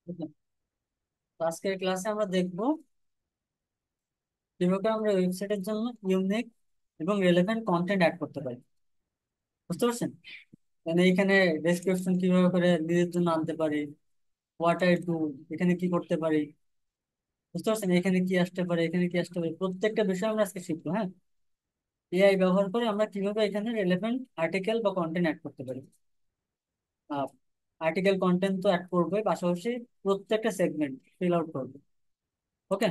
Okay, তো আজকের ক্লাসে আমরা দেখব কিভাবে আমরা ওয়েবসাইটের জন্য ইউনিক এবং রেলেভেন্ট কন্টেন্ট অ্যাড করতে পারি। বুঝতে পারছেন? মানে এখানে ডেসক্রিপশন কিভাবে করে নিজের জন্য আনতে পারি, হোয়াট আই ডু, এখানে কি করতে পারি। বুঝতে পারছেন? এখানে কি আসতে পারে, এখানে কি আসতে পারে, প্রত্যেকটা বিষয় আমরা আজকে শিখবো। হ্যাঁ, এআই ব্যবহার করে আমরা কিভাবে এখানে রেলেভেন্ট আর্টিকেল বা কন্টেন্ট অ্যাড করতে পারি। আর্টিকেল কন্টেন্ট তো অ্যাড করবোই, পাশাপাশি প্রত্যেকটা সেগমেন্ট ফিল আউট করবো। ওকে,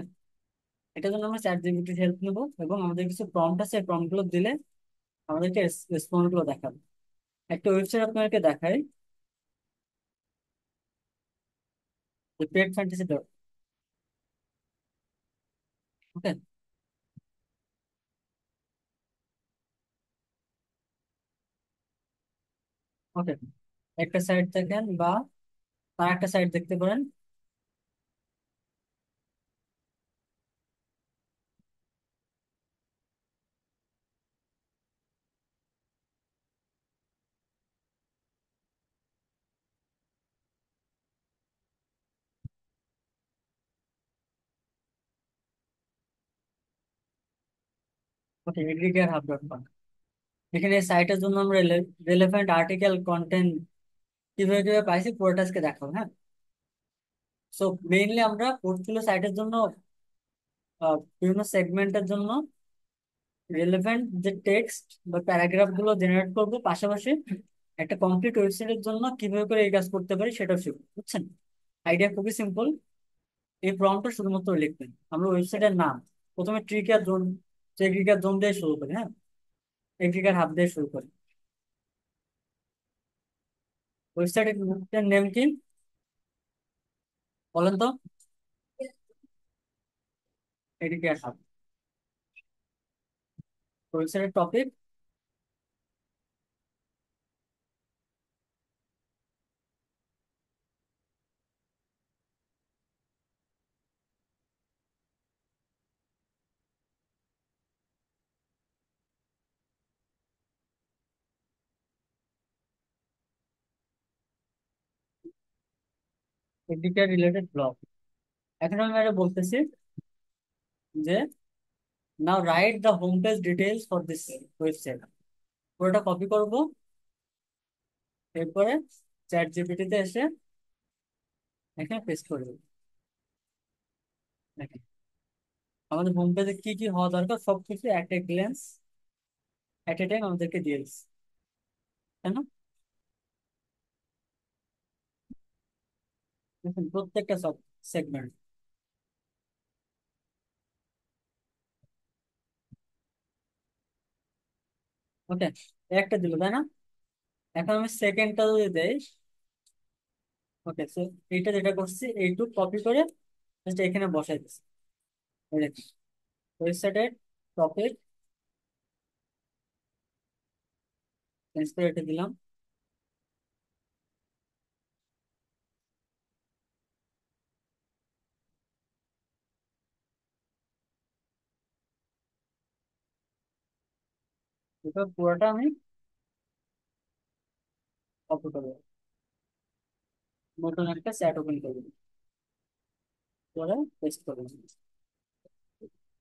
এটার জন্য আমরা চ্যাট জিপিটির হেল্প নেবো এবং আমাদের কিছু প্রম্পট আছে, প্রম্পট গুলো দিলে আমাদেরকে রেসপন্স গুলো দেখাবে। একটা ওয়েবসাইট আপনাদেরকে দেখাই, যে পেড ফ্যান্টাসি ডট। ওকে, ওকে, একটা সাইট দেখেন বা আর একটা সাইট দেখতে পারেন। ওকে, এগ্রিগেট হাব ডট কম। এখানে সাইটের জন্য আমরা রেলেভেন্ট আর্টিকেল কন্টেন্ট কিভাবে কিভাবে পাইছি পুরোটা আজকে দেখাবো। হ্যাঁ, সো মেইনলি আমরা পোর্টফোলিও সাইটের জন্য বিভিন্ন সেগমেন্টের জন্য রিলেভেন্ট যে টেক্সট বা প্যারাগ্রাফ গুলো জেনারেট করবো, পাশাপাশি একটা কমপ্লিট ওয়েবসাইটের জন্য কিভাবে করে এই কাজ করতে পারি সেটাও শিখবো। বুঝছেন? আইডিয়া খুবই সিম্পল। এই প্রম্পটটা শুধুমাত্র লিখবেন, আমরা ওয়েবসাইটের নাম প্রথমে ট্রিকার জোন, ট্রিকার জোন দিয়ে শুরু করি। হ্যাঁ, ট্রিকার হাব দিয়ে শুরু করি। ওয়েবসাইটের নেম কি বলেন তো? Tricker Hub. ওয়েবসাইটের টপিক ট্রিকার রিলেটেড ব্লগ। এখন আমি এটা বলতেছি যে now write the home page details for this website. পুরোটা কপি করব, এরপরে চ্যাট জিপিটিতে এসে এখানে পেস্ট করে দেবো। দেখেন, আমাদের হোম পেজে কি কি হওয়া দরকার সবকিছু একটা গ্ল্যান্স, এট এ টাইম আমাদেরকে দিয়ে দিচ্ছে। তাই না? দেখুন প্রত্যেকটা সব সেগমেন্ট। ওকে, একটা দিল তাই না? এখন আমি সেকেন্ডটা যদি দেই, ওকে, সো এইটা যেটা করছি এইটুকু কপি করে জাস্ট এখানে বসাই দিচ্ছি। এই দেখুন, ওয়েবসাইটের টপিক চেঞ্জ করে এটা দিলাম। এটা পুরোটা আমি কপি করবো, নতুন একটা চ্যাট ওপেন করবো, করে পেস্ট করবো।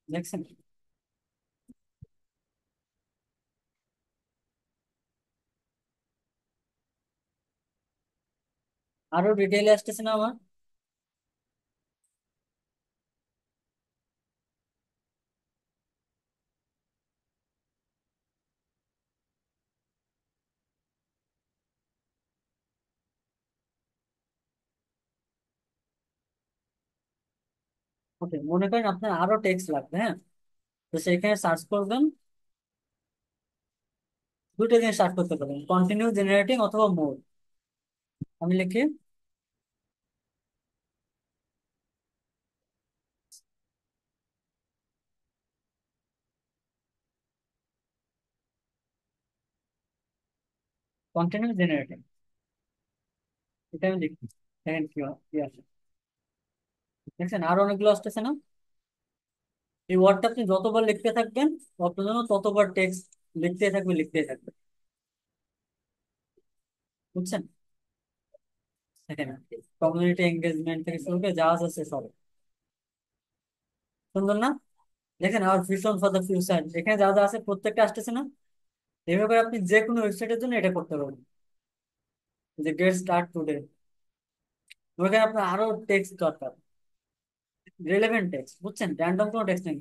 দেখছেন? আরো ডিটেইলে আসতেছে না আমার? ওকে, মনে করেন আপনার আরো টেক্সট লাগবে। হ্যাঁ, তো সেখানে সার্চ করবেন, দুটো জিনিস সার্চ করতে পারেন, কন্টিনিউ জেনারেটিং অথবা মোর। আমি লিখি কন্টিনিউ জেনারেটিং, এটা আমি লিখি। দেখেন কি কি আসে। দেখছেন আরো অনেকগুলো আসতেছে না? এই ওয়ার্ডটা আপনি যতবার লিখতে থাকবেন আপনার জন্য ততবার টেক্সট লিখতে থাকবে, লিখতে থাকবে। বুঝছেন? দেখেন, কমিউনিটি এঙ্গেজমেন্ট থেকে শুরু করে যা আছে সব সুন্দর না? দেখেন আর ভিশন ফর দ্য ফিউচার, এখানে যা যা আছে প্রত্যেকটা আসতেছে না? এভাবে করে আপনি যে কোনো ওয়েবসাইটের জন্য এটা করতে পারবেন, যে গেট স্টার্ট টুডে। ওখানে আপনার আরো টেক্সট দরকার, রিলেভেন্ট টেক্সট, বুঝছেন, র্যান্ডম কোনো টেক্সট নেই,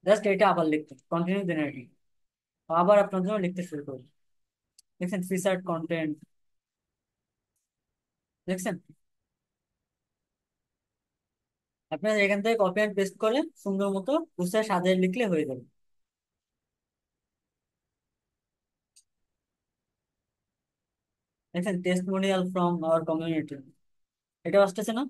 জাস্ট এটা আবার লিখতে কন্টিনিউ জেনারেটিং, আবার আপনার জন্য লিখতে শুরু করুন। দেখছেন ফিচার্ড কন্টেন্ট, দেখছেন? আপনার এখান থেকে কপি অ্যান্ড পেস্ট করে সুন্দর মতো বুঝতে সাজিয়ে লিখলে হয়ে যাবে। দেখছেন টেস্টিমোনিয়াল ফ্রম আওয়ার কমিউনিটি, এটা আসতেছে না?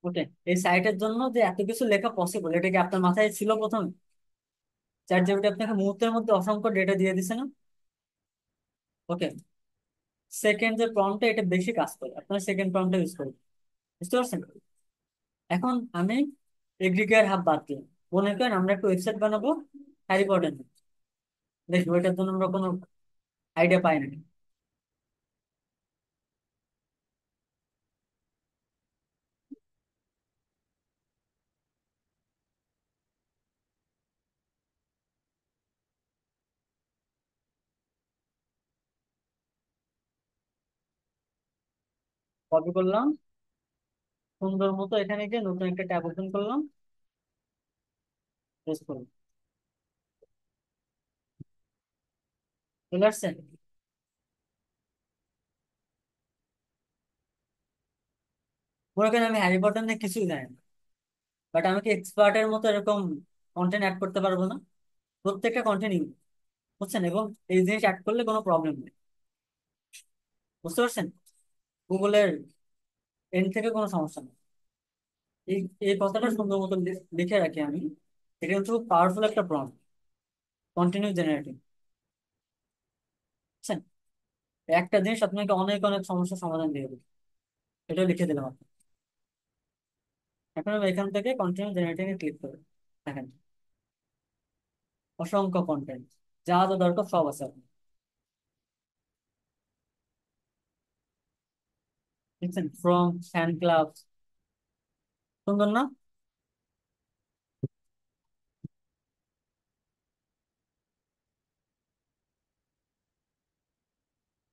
ওকে, এই সাইটের জন্য যে এত কিছু লেখা পসিবল, এটা কি আপনার মাথায় ছিল প্রথমে? চ্যাট জিপিটি আপনাকে মুহূর্তের মধ্যে অসংখ্য ডেটা দিয়ে দিছে না? ওকে, সেকেন্ড যে প্রম্পটটা, এটা বেশি কাজ করে, আপনার সেকেন্ড প্রম্পটটা ইউজ করুন। বুঝতে পারছেন? এখন আমি এগ্রিগেট হাব বাদ দিই, মনে করেন আমরা একটা ওয়েবসাইট বানাবো হ্যারি পটার নিয়ে। দেখি ওইটার জন্য আমরা কোনো আইডিয়া পাই না। কপি করলাম, সুন্দর মতো এখানে গিয়ে নতুন একটা ট্যাব ওপেন করলাম, পেস্ট করলাম, চলে আসছে। মনে করেন আমি হ্যারি পটার নিয়ে কিছুই জানি না, বাট আমি কি এক্সপার্টের মতো এরকম কন্টেন্ট অ্যাড করতে পারবো না? প্রত্যেকটা কন্টেন্ট, বুঝছেন, এবং এই জিনিস অ্যাড করলে কোনো প্রবলেম নেই। বুঝতে পারছেন? গুগলের এন্ড থেকে কোনো সমস্যা নেই। এই এই কথাটা সুন্দর মতো লিখে রাখি আমি। এটা কিন্তু খুব পাওয়ারফুল একটা প্রম্পট, কন্টিনিউ জেনারেটিং, বুঝছেন? একটা জিনিস আপনাকে অনেক অনেক সমস্যার সমাধান দিয়ে দেবে। এটা লিখে দিলাম আপনি। এখন আমি এখান থেকে কন্টিনিউ জেনারেটিং এ ক্লিক করবো। দেখেন অসংখ্য কন্টেন্ট, যা যা দরকার সব আছে আপনি, দেখছেন, ফ্রম ফ্যান ক্লাব, সুন্দর না?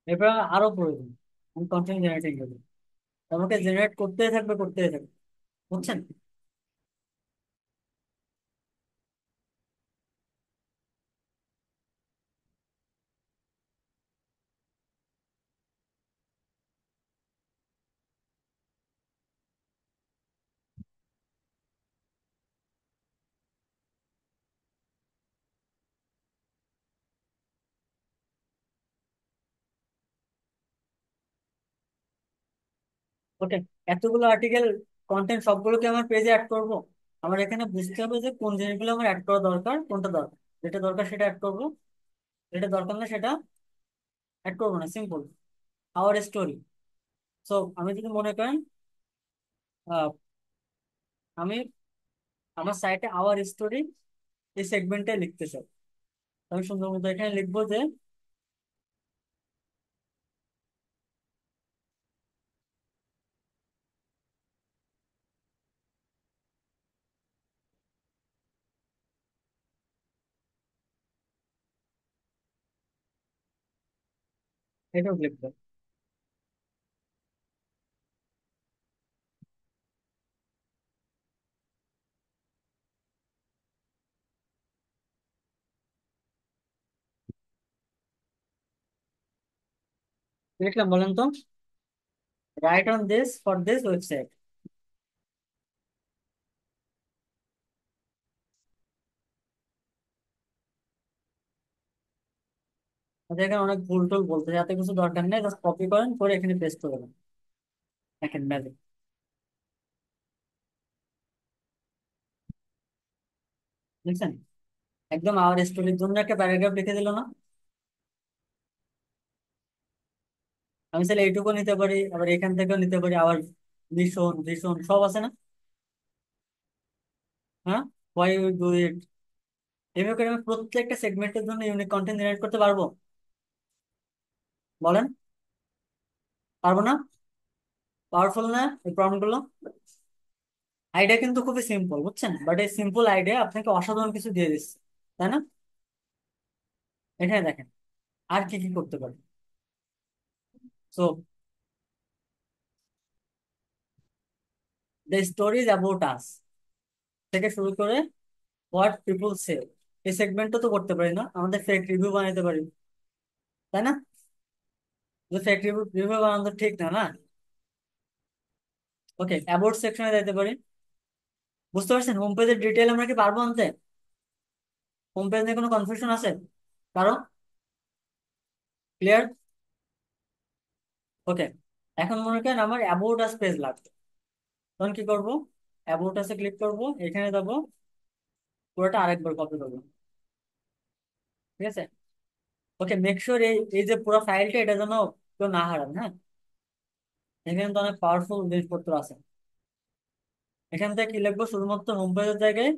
এরপর আরো প্রয়োজন, আমি কন্টেন্ট জেনারেটিং করবো, আমাকে জেনারেট করতেই থাকবে করতেই থাকবে, বুঝছেন? ওকে, এতগুলো আর্টিকেল কন্টেন্ট সবগুলোকে আমার পেজে অ্যাড করব? আমার এখানে বুঝতে হবে যে কোন জিনিসগুলো আমার অ্যাড করা দরকার, কোনটা দরকার। যেটা দরকার সেটা অ্যাড করব, যেটা দরকার না সেটা অ্যাড করবো না, সিম্পল। আওয়ার স্টোরি, সো আমি যদি মনে করেন আহ, আমি আমার সাইটে আওয়ার স্টোরি এই সেগমেন্টে লিখতে চাই, আমি সুন্দর মতো এখানে লিখবো যে এটাও লিখবো। লিখলাম, বলেন তো, right on this for this website. এখানে অনেক ভুল টুল বলতে, যাতে কিছু দরকার নেই, জাস্ট কপি করেন করে এখানে পেস্ট করে দেন, দেখেন ম্যাজিক, দেখছেন? একদম আওয়ার স্টোরির জন্য একটা প্যারাগ্রাফ লিখে দিল না? আমি চাইলে এইটুকু নিতে পারি, আবার এখান থেকেও নিতে পারি, আবার ভীষণ ভীষণ সব আছে না? হ্যাঁ, হোয়াই ইউ ডু ইট, এভাবে করে আমি প্রত্যেকটা সেগমেন্টের জন্য ইউনিক কন্টেন্ট জেনারেট করতে পারবো? বলেন, পারবো না? পাওয়ারফুল না এই প্রম্পট গুলো? আইডিয়া কিন্তু খুবই সিম্পল, বুঝছেন? বাট এই সিম্পল আইডিয়া আপনাকে অসাধারণ কিছু দিয়ে দিচ্ছে, তাই না? এখানে দেখেন আর কি কি করতে পারি। So the stories about us থেকে শুরু করে হোয়াট পিপল সে, এই সেগমেন্টও তো করতে পারি না? আমাদের ফেক রিভিউ বানাতে পারি, তাই না? ফেক রিভিউ রিভিউ বানানো তো ঠিক না, না? ওকে, অ্যাবাউট সেকশনে যাইতে পারি। বুঝতে পারছেন হোম পেজের ডিটেল আমরা কি পারবো আনতে? হোম পেজ নিয়ে কোনো কনফিউশন আছে কারণ? ক্লিয়ার? ওকে, এখন মনে করেন আমার অ্যাবাউট আস পেজ লাগবে, তখন কি করব? অ্যাবাউট আসে ক্লিক করব, এখানে যাবো, পুরোটা আরেকবার কপি করবো, ঠিক আছে? ওকে, মেক শিওর এই এই যে পুরো ফাইলটা এটা যেন কেউ না হারান, হ্যাঁ? এখানে তো অনেক পাওয়ারফুল জিনিসপত্র আছে। এখান থেকে কি লিখবো? শুধুমাত্র হোম পেজের জায়গায়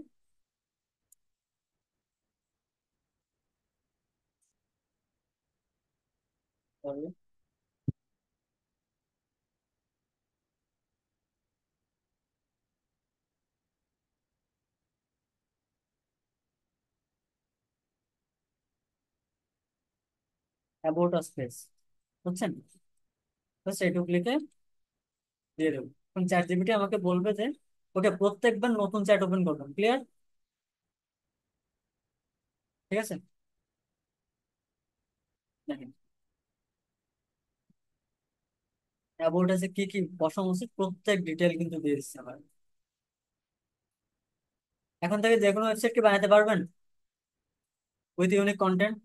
অ্যাবাউট আস পেজ, বুঝছেন? তো সেইটুকু লিখে দিয়ে দেবো। এখন চ্যাট জিপিটি আমাকে বলবে যে ওকে প্রত্যেকবার নতুন চ্যাট ওপেন করবেন, ক্লিয়ার? ঠিক আছে, দেখেন অ্যাবাউট আছে কি কি বসানো উচিত প্রত্যেক ডিটেল কিন্তু দিয়ে দিচ্ছে আমার। এখন থেকে যে কোনো ওয়েবসাইট কি বানাতে পারবেন উইথ ইউনিক কন্টেন্ট।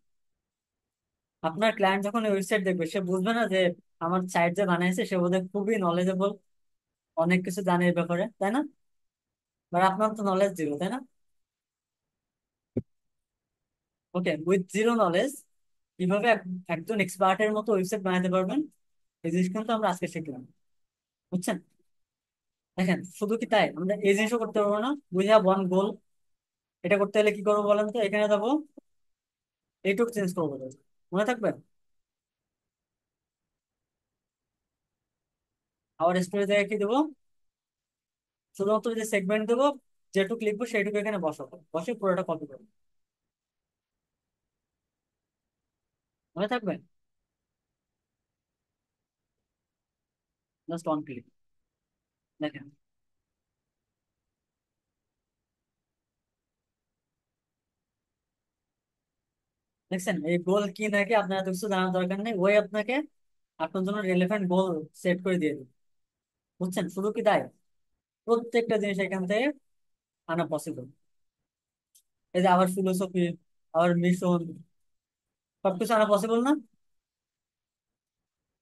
আপনার ক্লায়েন্ট যখন ওয়েবসাইট দেখবে সে বুঝবে না যে আমার সাইট যে বানাইছে সে বোধহয় খুবই নলেজেবল, অনেক কিছু জানে এই ব্যাপারে, তাই না? বাট আপনার তো নলেজ জিরো, তাই না? ওকে, উইথ জিরো নলেজ কিভাবে একজন এক্সপার্টের মতো ওয়েবসাইট বানাতে পারবেন, এই জিনিস কিন্তু আমরা আজকে শিখলাম, বুঝছেন? দেখেন শুধু কি তাই, আমরা এই জিনিসও করতে পারবো না? উই হ্যাভ ওয়ান গোল, এটা করতে হলে কি করবো বলেন তো? এখানে যাবো, এইটুকু চেঞ্জ করবো, মনে থাকবে? আবার স্টোরি জায়গায় কি দেবো? শুধুমাত্র যে সেগমেন্ট দেবো, যেটুকু লিখবো সেইটুকু এখানে বসাবো, বসে পুরোটা কপি করবো, মনে থাকবে? জাস্ট অন ক্লিক, দেখেন। দেখছেন এই গোল কি নাকি আপনার এত কিছু জানার দরকার নেই, ওই আপনাকে আপনার জন্য রিলেভেন্ট গোল সেট করে দিয়ে দিবে, বুঝছেন? শুধু কি তাই, প্রত্যেকটা জিনিস এখান থেকে আনা পসিবল। এই যে আবার ফিলোসফি, আবার মিশন, সবকিছু আনা পসিবল না?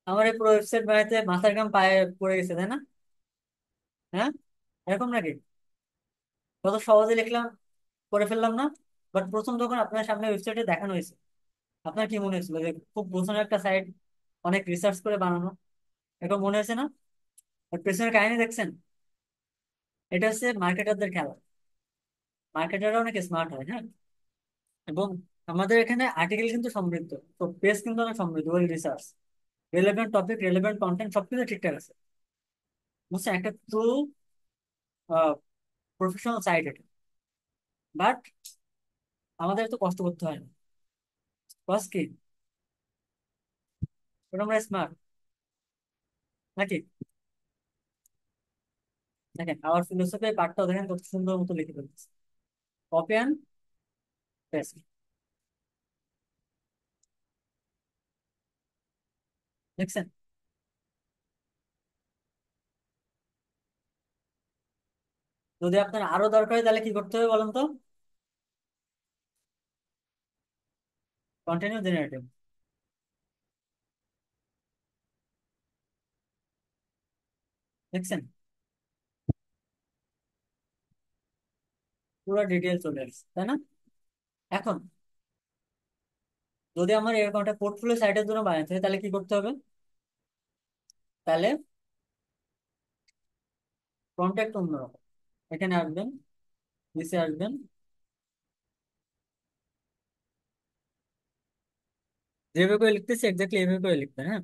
আমার এই পুরো ওয়েবসাইট বানাইতে মাথার ঘাম পায়ে পড়ে গেছে, তাই না? হ্যাঁ, এরকম নাকি? কত সহজে লিখলাম, করে ফেললাম না? বাট প্রথম যখন আপনার সামনে ওয়েবসাইটে দেখানো হয়েছে আপনার কি মনে হয়েছিল যে খুব বোঝানো একটা সাইট, অনেক রিসার্চ করে বানানো, এরকম মনে হয়েছে না? আর পেছনের কাহিনী দেখছেন? এটা হচ্ছে মার্কেটারদের খেলা। মার্কেটাররা অনেক স্মার্ট হয়, হ্যাঁ? এবং আমাদের এখানে আর্টিকেল কিন্তু সমৃদ্ধ, তো পেজ কিন্তু অনেক সমৃদ্ধ, well research, relevant topic, relevant content সবকিছু ঠিকঠাক আছে, বুঝছেন? একটা ট্রু প্রফেশনাল সাইট এটা। বাট আমাদের তো কষ্ট করতে হয় না, বস কি? ওটা আমরা স্মার্ট নাকি? দেখেন আওয়ার ফিলোসফি পার্টটাও দেখেন কত সুন্দর মতো লিখে ফেলতেছে, কপি অ্যান্ড পেস্ট, দেখছেন? যদি আপনার আরো দরকার হয় তাহলে কি করতে হবে বলেন তো? কন্টিনিউ জেনারেটিভ, দেখছেন? পুরো ডিটেল চলে আসছে, তাই না? এখন যদি আমার এরকম একটা পোর্টফোলিও সাইটের জন্য বানাতে হয় তাহলে কি করতে হবে? তাহলে কন্ট্যাক্ট অন্যরকম, এখানে আসবেন, নিচে আসবেন, যেভাবে করে লিখতেছি এক্স্যাক্টলি এভাবে করে লিখতে, হ্যাঁ।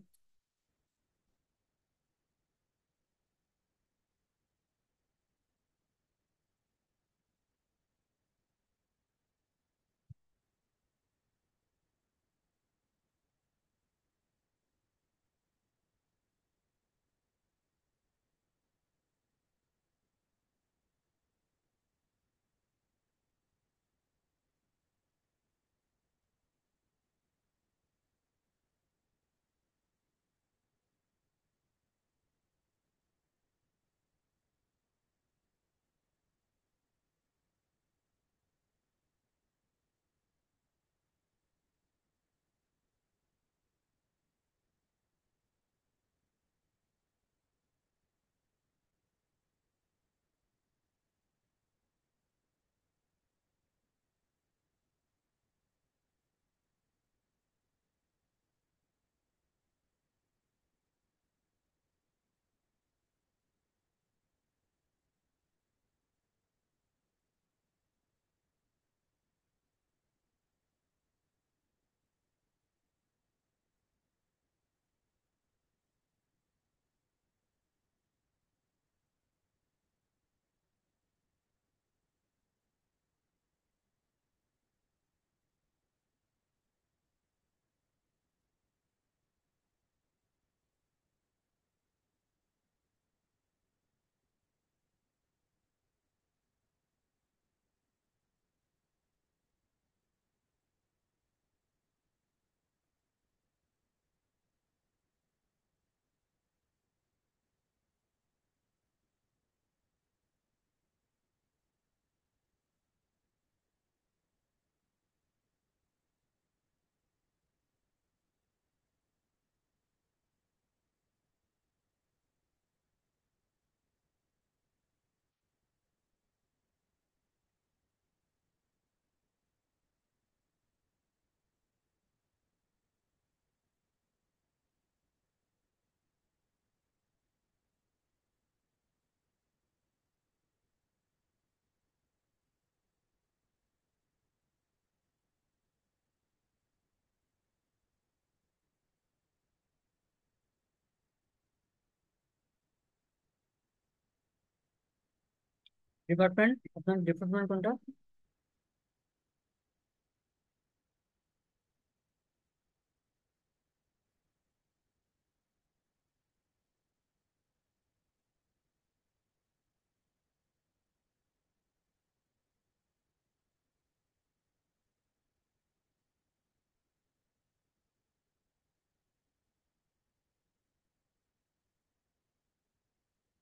ডিপার্টমেন্ট, আপনার ডিপার্টমেন্ট কোনটা?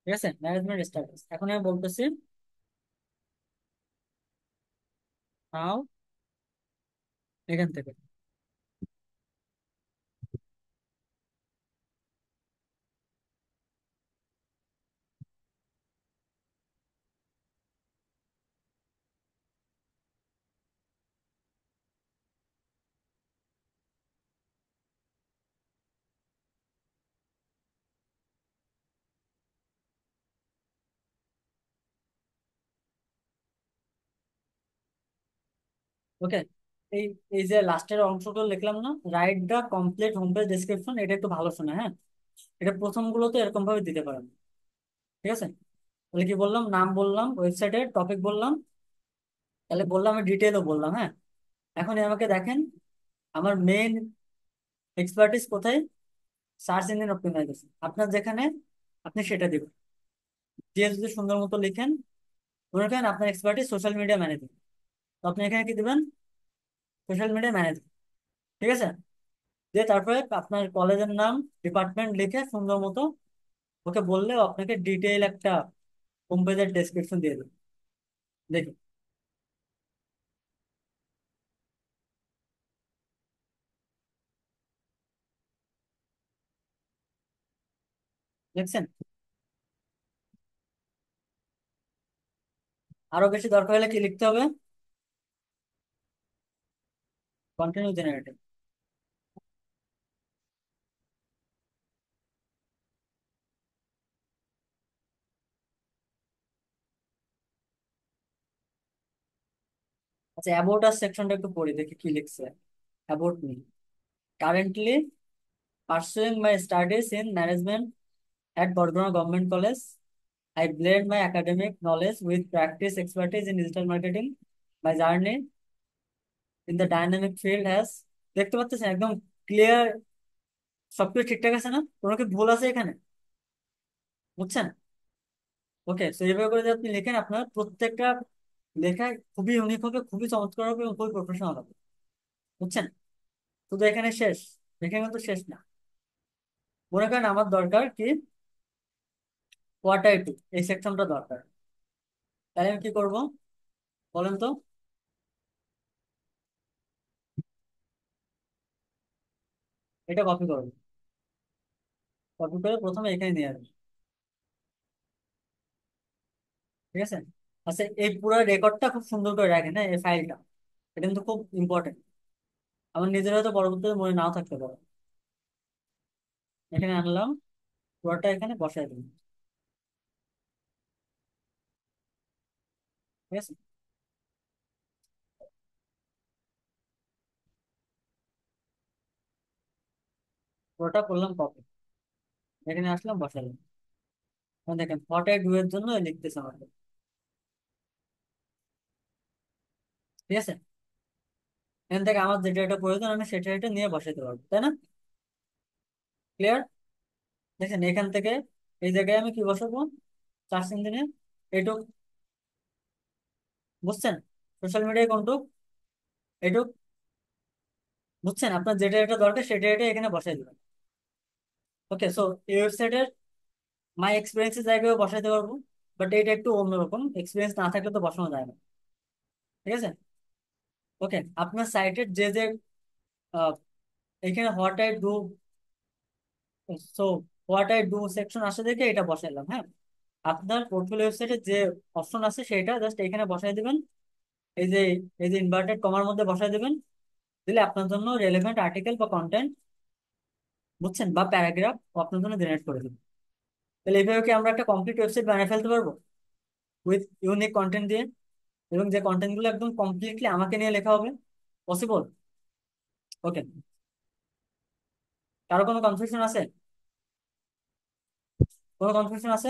ঠিক আছে, ম্যানেজমেন্ট স্টাডিজ। এখন আমি বলতেছি নাও, এখান থেকে। ওকে, এই এই যে লাস্টের অংশটা লিখলাম না, write the complete home page description, এটা একটু ভালো শোনা, হ্যাঁ। এটা প্রথম গুলোতে এরকম ভাবে দিতে পারেন। ঠিক আছে, তাহলে কি বললাম, নাম বললাম, ওয়েবসাইটের টপিক বললাম, তাহলে বললাম, আমি ডিটেলও বললাম, হ্যাঁ। এখন আমাকে দেখেন, আমার মেইন এক্সপার্টিস কোথায়? Search engine optimisation. আপনার যেখানে, আপনি সেটা দিবেন। দিয়ে যদি সুন্দর মতো লিখেন, মনে করেন আপনার এক্সপার্টিস সোশ্যাল মিডিয়া ম্যানেজমেন্ট, তো আপনি এখানে কি দিবেন? Social media management. ঠিক আছে, দিয়ে তারপরে আপনার কলেজের নাম, ডিপার্টমেন্ট লিখে সুন্দর মতো ওকে বললেও আপনাকে ডিটেইল একটা হোম পেজের ডেসক্রিপশন দিয়ে দেবে। দেখি, দেখছেন? আরো বেশি দরকার হলে কি লিখতে হবে? Continue generating. আচ্ছা, অ্যাবাউট আস সেকশনটা একটু পড়ি, দেখি কি লিখছে। About me, Currently pursuing my studies in management at Bardona Government College. I blend my academic knowledge with practice expertise in digital marketing. My journey in the dynamic field has, দেখতে পাচ্ছেন একদম clear, সবকিছু ঠিকঠাক আছে না, কোনো কি ভুল আছে এখানে? বুঝছেন? ওকে, তো এইভাবে করে যদি আপনি লেখেন আপনার প্রত্যেকটা লেখায় খুবই ইউনিক হবে, খুবই চমৎকার হবে এবং খুবই প্রফেশনাল হবে। বুঝছেন? শুধু এখানে শেষ? এখানে কিন্তু শেষ না। মনে করেন আমার দরকার কি কোয়ার্টার টু, এই সেকশনটা দরকার। তাহলে আমি কি করব বলেন তো? এটা কপি করবো, কপি করে প্রথমে এখানে নিয়ে আসবো। ঠিক আছে? আচ্ছা, এই পুরো রেকর্ডটা খুব সুন্দর করে রাখেন, হ্যাঁ, এই ফাইলটা। এটা কিন্তু খুব ইম্পর্টেন্ট। আমার নিজের হয়তো পরবর্তীতে মনে নাও থাকতে পারে। এখানে আনলাম, পুরোটা এখানে বসাই দিলাম। ঠিক আছে? পুরোটা করলাম কপি, এখানে আসলাম বসালাম। এখন দেখেন হট এর ডু এর জন্য লিখতেছে আমাকে। ঠিক আছে? এখান থেকে আমার যেটা এটা প্রয়োজন আমি সেটা এটা নিয়ে বসাতে পারবো, তাই না? ক্লিয়ার? দেখেন এখান থেকে এই জায়গায় আমি কি বসাবো, সার্চ ইঞ্জিনে এইটুক। বুঝছেন? সোশ্যাল মিডিয়ায় কোনটুক? এইটুক। বুঝছেন? আপনার যেটা এটা দরকার সেটা এটা এখানে বসাই দেবেন। ওকে, সো এই ওয়েবসাইটের মাই এক্সপিরিয়েন্সের জায়গায় বসাইতে পারবো, বাট এটা একটু অন্যরকম, এক্সপিরিয়েন্স না থাকলে তো বসানো যায় না। ঠিক আছে? ওকে, আপনার সাইটের যে যে আহ, এখানে what I do, so what I do section আসে দেখে এটা বসাইলাম, হ্যাঁ। আপনার পোর্টফোলিও ওয়েবসাইটে যে অপশন আছে সেটা জাস্ট এখানে বসাই দিবেন। এই যে এই যে ইনভার্টেড কমার মধ্যে বসাই দিবেন। দিলে আপনার জন্য রেলেভেন্ট আর্টিকেল বা কন্টেন্ট, বুঝছেন, বা প্যারাগ্রাফ আপনার জন্য জেনারেট করে দিবেন। তাহলে এইভাবে কি আমরা একটা কমপ্লিট ওয়েবসাইট বানিয়ে ফেলতে পারবো উইথ ইউনিক কন্টেন্ট দিয়ে, এবং যে কন্টেন্ট গুলো একদম কমপ্লিটলি আমাকে নিয়ে লেখা হবে? পসিবল? ওকে, কারো কোনো কনফিউশন আছে? কোনো কনফিউশন আছে?